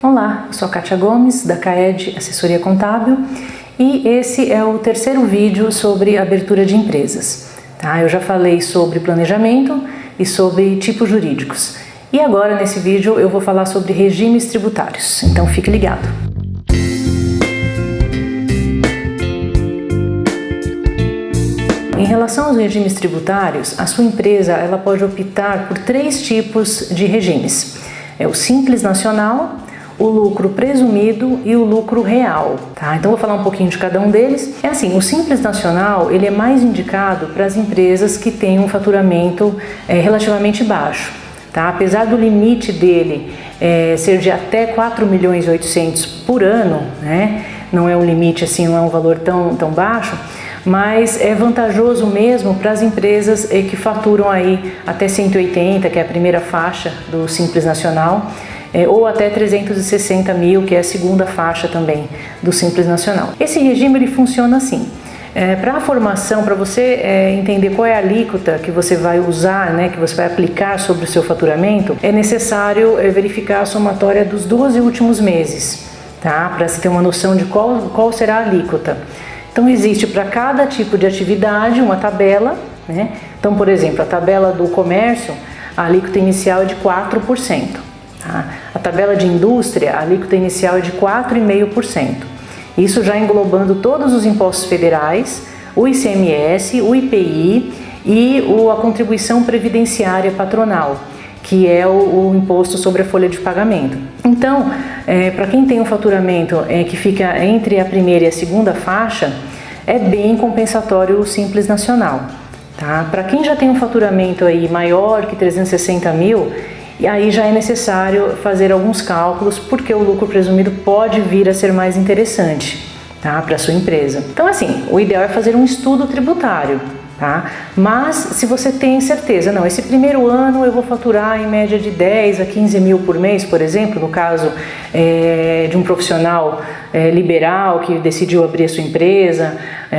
Olá, eu sou a Kátia Gomes, da CAED Assessoria Contábil, e esse é o terceiro vídeo sobre abertura de empresas. Eu já falei sobre planejamento e sobre tipos jurídicos. E agora, nesse vídeo, eu vou falar sobre regimes tributários, então fique ligado. Em relação aos regimes tributários, a sua empresa ela pode optar por três tipos de regimes. É o Simples Nacional, o lucro presumido e o lucro real, tá? Então vou falar um pouquinho de cada um deles. É assim, o Simples Nacional ele é mais indicado para as empresas que têm um faturamento relativamente baixo, tá? Apesar do limite dele ser de até 4.800.000 milhões por ano, né? Não é um limite assim, não é um valor tão baixo, mas é vantajoso mesmo para as empresas que faturam aí até 180, que é a primeira faixa do Simples Nacional, ou até 360 mil, que é a segunda faixa também do Simples Nacional. Esse regime ele funciona assim. Para a formação, para você entender qual é a alíquota que você vai usar, né, que você vai aplicar sobre o seu faturamento, é necessário verificar a somatória dos 12 últimos meses, tá? Para você ter uma noção de qual será a alíquota. Então existe para cada tipo de atividade uma tabela, né? Então, por exemplo, a tabela do comércio, a alíquota inicial é de 4%. Tá? A tabela de indústria, a alíquota inicial é de 4,5%. Isso já englobando todos os impostos federais, o ICMS, o IPI e a contribuição previdenciária patronal, que é o imposto sobre a folha de pagamento. Então, para quem tem um faturamento que fica entre a primeira e a segunda faixa, é bem compensatório o Simples Nacional. Tá? Para quem já tem um faturamento aí maior que 360 mil, e aí já é necessário fazer alguns cálculos, porque o lucro presumido pode vir a ser mais interessante, tá, para a sua empresa. Então assim, o ideal é fazer um estudo tributário, tá? Mas se você tem certeza, não, esse primeiro ano eu vou faturar em média de 10 a 15 mil por mês, por exemplo, no caso de um profissional liberal que decidiu abrir a sua empresa,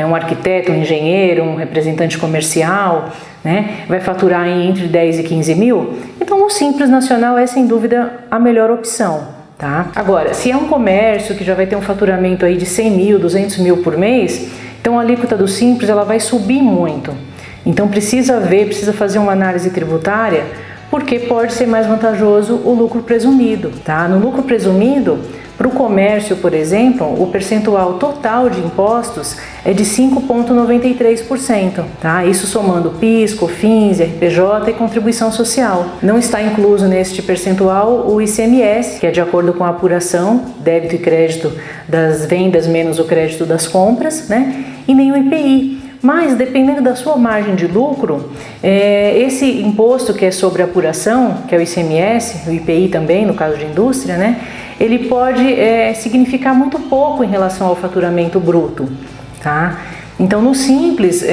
um arquiteto, um engenheiro, um representante comercial, né, vai faturar entre 10 e 15 mil, então o Simples Nacional é sem dúvida a melhor opção, tá? Agora, se é um comércio que já vai ter um faturamento aí de 100 mil, 200 mil por mês, então a alíquota do Simples ela vai subir muito. Então precisa fazer uma análise tributária, porque pode ser mais vantajoso o lucro presumido, tá? No lucro presumido, para o comércio, por exemplo, o percentual total de impostos é de 5,93%, tá? Isso somando PIS, COFINS, RPJ e contribuição social. Não está incluso neste percentual o ICMS, que é de acordo com a apuração, débito e crédito das vendas menos o crédito das compras, né? E nem o IPI. Mas, dependendo da sua margem de lucro, esse imposto que é sobre a apuração, que é o ICMS, o IPI também, no caso de indústria, né? Ele pode significar muito pouco em relação ao faturamento bruto, tá? Então, no Simples,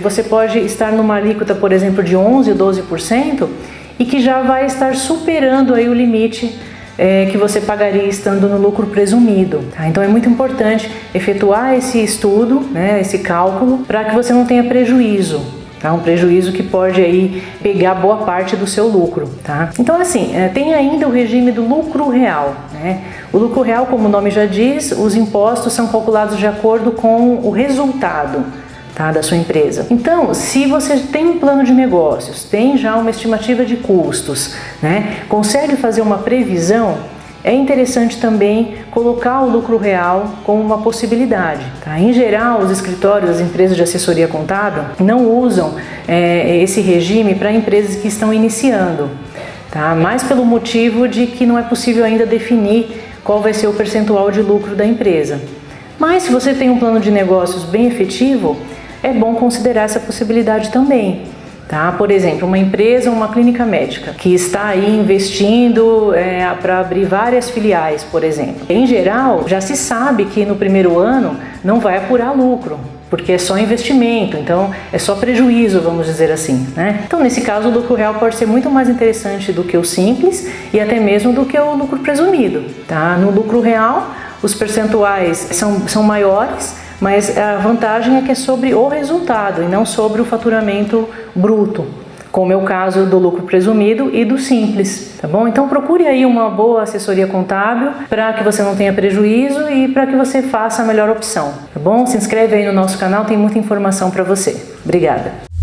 você pode estar numa alíquota, por exemplo, de 11% ou 12% e que já vai estar superando aí o limite que você pagaria estando no lucro presumido, tá? Então é muito importante efetuar esse estudo, né, esse cálculo, para que você não tenha prejuízo, tá? Um prejuízo que pode aí pegar boa parte do seu lucro, tá? Então assim, tem ainda o regime do lucro real, né? O lucro real, como o nome já diz, os impostos são calculados de acordo com o resultado, tá, da sua empresa. Então, se você tem um plano de negócios, tem já uma estimativa de custos, né, consegue fazer uma previsão, é interessante também colocar o lucro real como uma possibilidade, tá? Em geral, os escritórios, as empresas de assessoria contábil não usam esse regime para empresas que estão iniciando, tá? Mais pelo motivo de que não é possível ainda definir qual vai ser o percentual de lucro da empresa. Mas se você tem um plano de negócios bem efetivo, é bom considerar essa possibilidade também, tá? Por exemplo, uma empresa, uma clínica médica que está aí investindo para abrir várias filiais, por exemplo. Em geral, já se sabe que no primeiro ano não vai apurar lucro, porque é só investimento, então é só prejuízo, vamos dizer assim, né? Então, nesse caso, o lucro real pode ser muito mais interessante do que o simples e até mesmo do que o lucro presumido, tá? No lucro real, os percentuais são maiores, mas a vantagem é que é sobre o resultado e não sobre o faturamento bruto, como é o caso do lucro presumido e do simples, tá bom? Então procure aí uma boa assessoria contábil para que você não tenha prejuízo e para que você faça a melhor opção, tá bom? Se inscreve aí no nosso canal, tem muita informação para você. Obrigada!